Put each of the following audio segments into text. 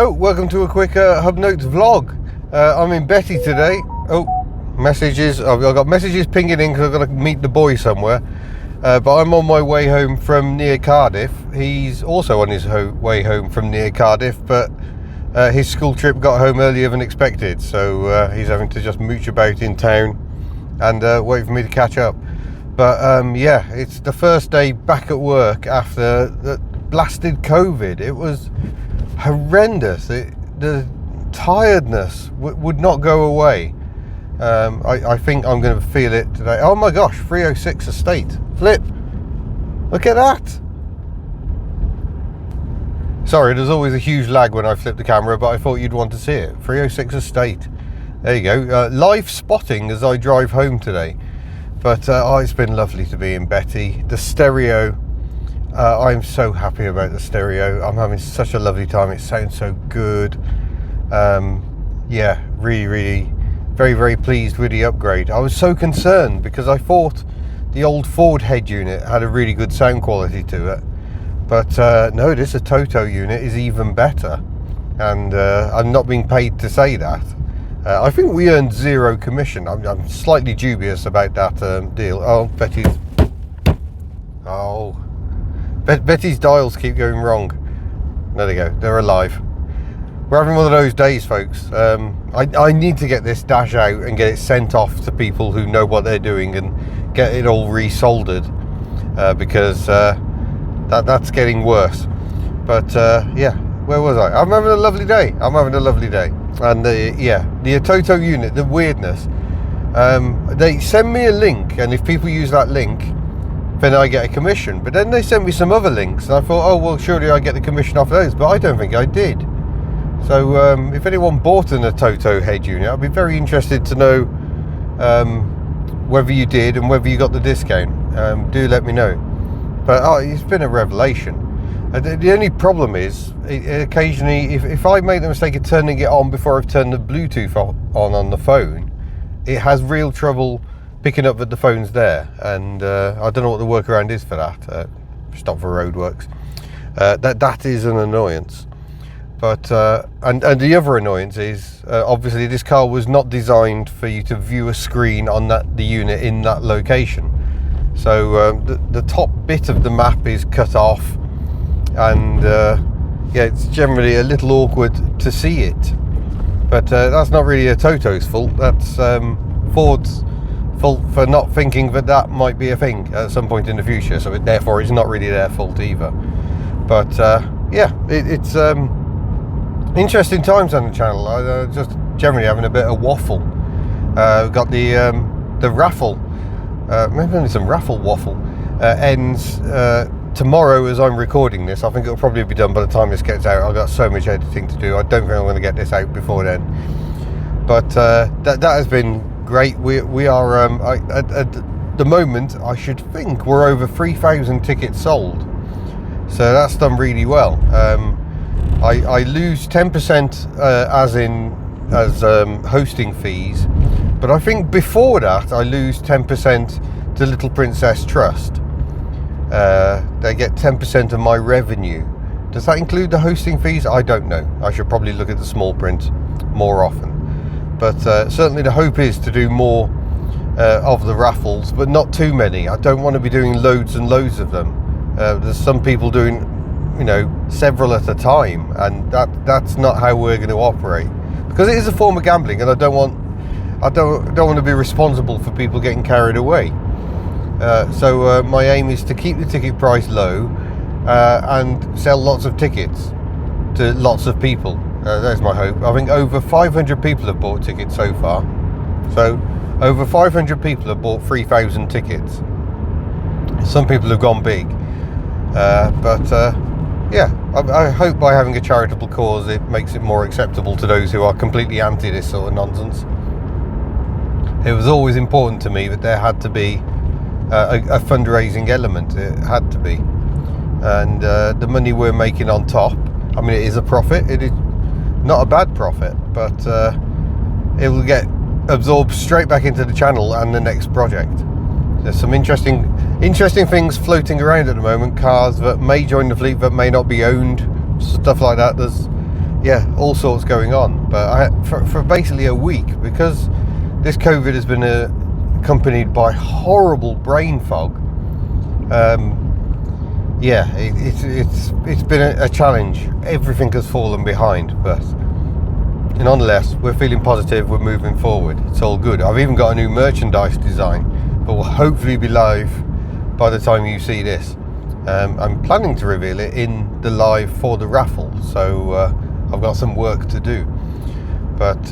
Hello, welcome to a quick Hub Notes vlog. I'm in Betty today. Oh, messages. I've got messages pinging in because I've got to meet the boy somewhere. But I'm on my way home from near Cardiff. He's also on his way home from near Cardiff, but his school trip got home earlier than expected, so he's having to just mooch about in town and wait for me to catch up. But yeah, it's the first day back at work after the blasted COVID. It was horrendous. The tiredness would not go away. I think I'm going to feel it today. Oh my gosh, 306 estate. Flip. Look at that. Sorry, there's always a huge lag when I flip the camera, but I thought you'd want to see it. 306 estate. There you go. Live spotting as I drive home today. But oh, it's been lovely to be in Betty. The stereo. I'm so happy about the stereo. I'm having such a lovely time. It sounds so good. Yeah, really very, very pleased with the upgrade. I was so concerned because I thought the old Ford head unit had a really good sound quality to it. But no, this Toto unit is even better. And I'm not being paid to say that. I think we earned zero commission. I'm slightly dubious about that deal. Oh, Betty's... Oh... Betty's dials keep going wrong. There they go, they're alive. We're having one of those days, folks. I need to get this dash out and get it sent off to people who know what they're doing and get it all resoldered, because that's getting worse. But yeah, where was I? I'm having a lovely day. And yeah, the Toto unit, the weirdness. They send me a link, and if people use that link, then I get a commission. But then they sent me some other links, and I thought, oh well, surely I get the commission off those, but I don't think I did. So if anyone bought a Toto head unit, I'd be very interested to know whether you did and whether you got the discount. Do let me know. But oh, it's been a revelation. The only problem is, occasionally, if I make the mistake of turning it on before I've turned the Bluetooth on the phone, it has real trouble picking up that the phone's there, and I don't know what the workaround is for that. Stop for roadworks. That is an annoyance. But and the other annoyance is obviously this car was not designed for you to view a screen on the unit in that location. So the top bit of the map is cut off, and yeah, it's generally a little awkward to see it. But that's not really a Toto's fault. That's Ford's fault for not thinking that might be a thing at some point in the future. So therefore, it's not really their fault either. But yeah, it's interesting times on the channel. I just generally having a bit of waffle. Got the Raffle. Maybe some Raffle waffle ends tomorrow as I'm recording this. I think it'll probably be done by the time this gets out. I've got so much editing to do. I don't think I'm going to get this out before then. But that has been great. We are at the moment, I should think we're over 3,000 tickets sold. So that's done really well. I lose 10% as hosting fees, but I think before that I lose 10% to Little Princess Trust. They get 10% of my revenue. Does that include the hosting fees? I don't know. I should probably look at the small print more often. But certainly the hope is to do more of the raffles, but not too many. I don't want to be doing loads and loads of them. There's some people doing, you know, several at a time, and that's not how we're going to operate, because it is a form of gambling, and I don't want to be responsible for people getting carried away. So my aim is to keep the ticket price low and sell lots of tickets to lots of people. There's my hope. I think over 500 people have bought tickets so far. So over 500 people have bought 3,000 tickets. Some people have gone big. But yeah, I hope by having a charitable cause it makes it more acceptable to those who are completely anti this sort of nonsense. It was always important to me that there had to be a fundraising element. It had to be. And the money we're making on top, I mean, it is a profit. It is not a bad profit, but it will get absorbed straight back into the channel and the next project. There's some interesting things floating around at the moment. Cars that may join the fleet that may not be owned, stuff like that. There's yeah, all sorts going on. But for basically a week, because this COVID has been accompanied by horrible brain fog. Yeah, it's been a challenge. Everything has fallen behind, but nonetheless, we're feeling positive. We're moving forward. It's all good. I've even got a new merchandise design, but will hopefully be live by the time you see this. I'm planning to reveal it in the live for the raffle, so I've got some work to do. But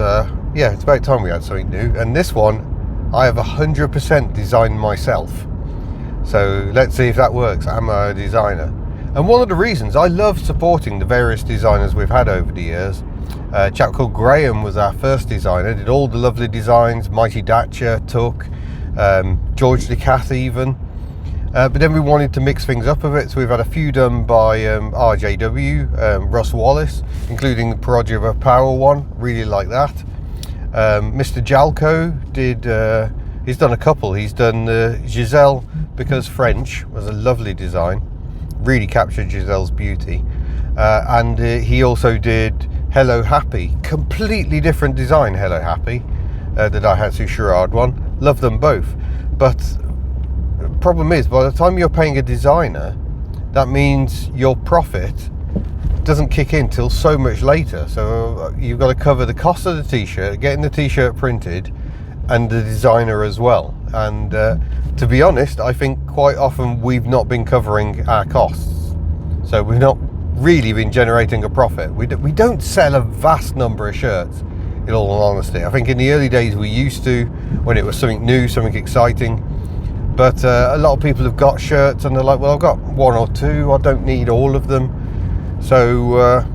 yeah, it's about time we had something new. And this one, I have 100% designed myself. So let's see if that works. Am I a designer? And one of the reasons I love supporting the various designers we've had over the years. A chap called Graham was our first designer, did all the lovely designs, Mighty Dacia, Tuck, George DeCath even. But then we wanted to mix things up a bit, so we've had a few done by RJW, Russ Wallace, including the Perodja Power one, really like that. Mr. Jalco did, he's done a couple. He's done Giselle, because French was a lovely design, really captured Giselle's beauty. And he also did Hello Happy, completely different design Hello Happy, the Daihatsu Sherrard one. Love them both. But the problem is, by the time you're paying a designer, that means your profit doesn't kick in till so much later. So you've got to cover the cost of the t-shirt, getting the t-shirt printed, and the designer as well. And to be honest, I think quite often we've not been covering our costs, so we've not really been generating a profit. We don't sell a vast number of shirts, in all honesty. I think in the early days we used to, when it was something new, something exciting. But a lot of people have got shirts and they're like, well, I've got one or two, I don't need all of them. So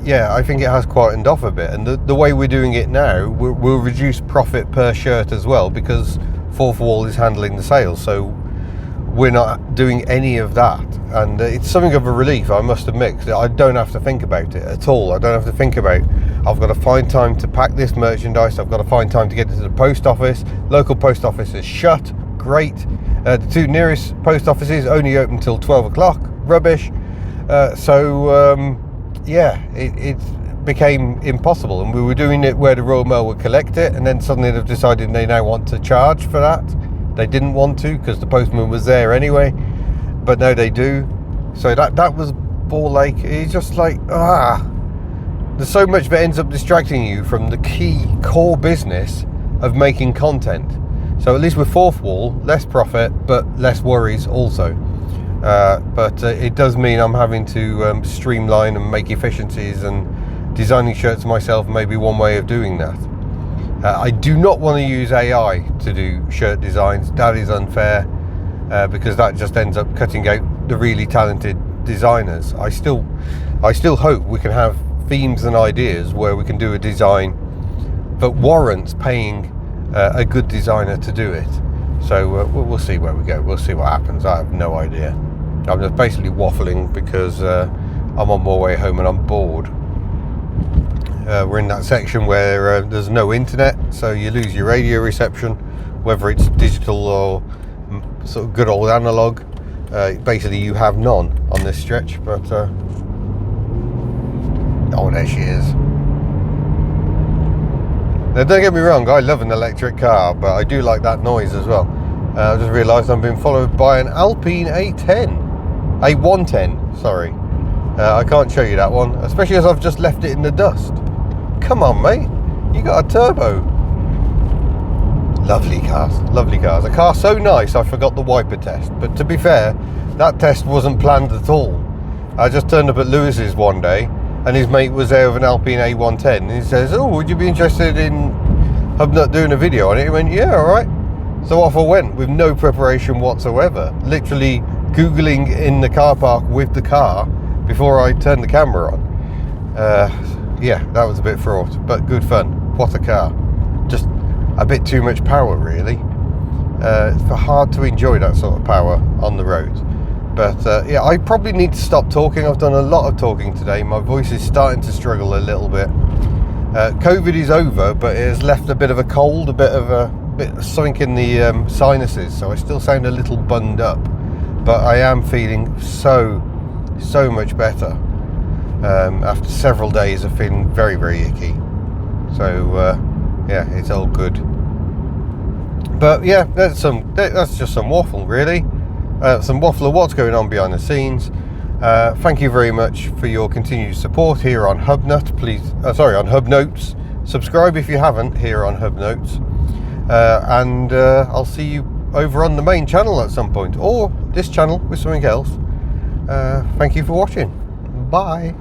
yeah, I think it has quietened off a bit. And the way we're doing it now, we'll reduce profit per shirt as well, because Fourth Wall is handling the sales. So we're not doing any of that. And it's something of a relief, I must admit. I don't have to think about it at all. I don't have to think about, I've got to find time to pack this merchandise. I've got to find time to get it to the post office. Local post office is shut. Great. The two nearest post offices only open till 12 o'clock. Rubbish. Yeah, it became impossible, and we were doing it where the Royal Mail would collect it, and then suddenly they've decided they now want to charge for that. They didn't want to, because the postman was there anyway, but now they do. So that was ball ache. It's just like, there's so much that ends up distracting you from the key core business of making content. So at least with Fourth Wall, less profit, but less worries also. But it does mean I'm having to streamline and make efficiencies, and designing shirts myself may be one way of doing that. I do not want to use AI to do shirt designs. That is unfair, because that just ends up cutting out the really talented designers. I still hope we can have themes and ideas where we can do a design that warrants paying a good designer to do it. So we'll see where we go. We'll see what happens. I have no idea. I'm just basically waffling because I'm on my way home and I'm bored. We're in that section where there's no internet, so you lose your radio reception, whether it's digital or sort of good old analog. Basically you have none on this stretch, but oh, there she is. Now don't get me wrong, I love an electric car, but I do like that noise as well. I just realised I'm being followed by an Alpine A110, sorry. I can't show you that one, especially as I've just left it in the dust. Come on, mate, you got a turbo. Lovely cars, lovely cars. A car so nice I forgot the wiper test, but to be fair, that test wasn't planned at all. I just turned up at Lewis's one day, and his mate was there with an Alpine A110, and he says, oh, would you be interested in Hubnut doing a video on it? He went, yeah, alright. So off I went with no preparation whatsoever, literally Googling in the car park with the car before I turned the camera on. Yeah, that was a bit fraught, but good fun. What a car. Just a bit too much power, really. It's hard to enjoy that sort of power on the road. But yeah, I probably need to stop talking. I've done a lot of talking today. My voice is starting to struggle a little bit. COVID is over, but it has left a bit of a cold, a bit something in the sinuses, so I still sound a little bunged up. But I am feeling so much better. after several days of feeling very, very icky. So yeah, it's all good. But yeah, that's just some waffle, really. Some waffle of what's going on behind the scenes. Thank you very much for your continued support here on Hubnut. Please, on Hub Notes. Subscribe if you haven't here on Hub Notes, and I'll see you over on the main channel at some point, or this channel with something else. Thank you for watching. Bye.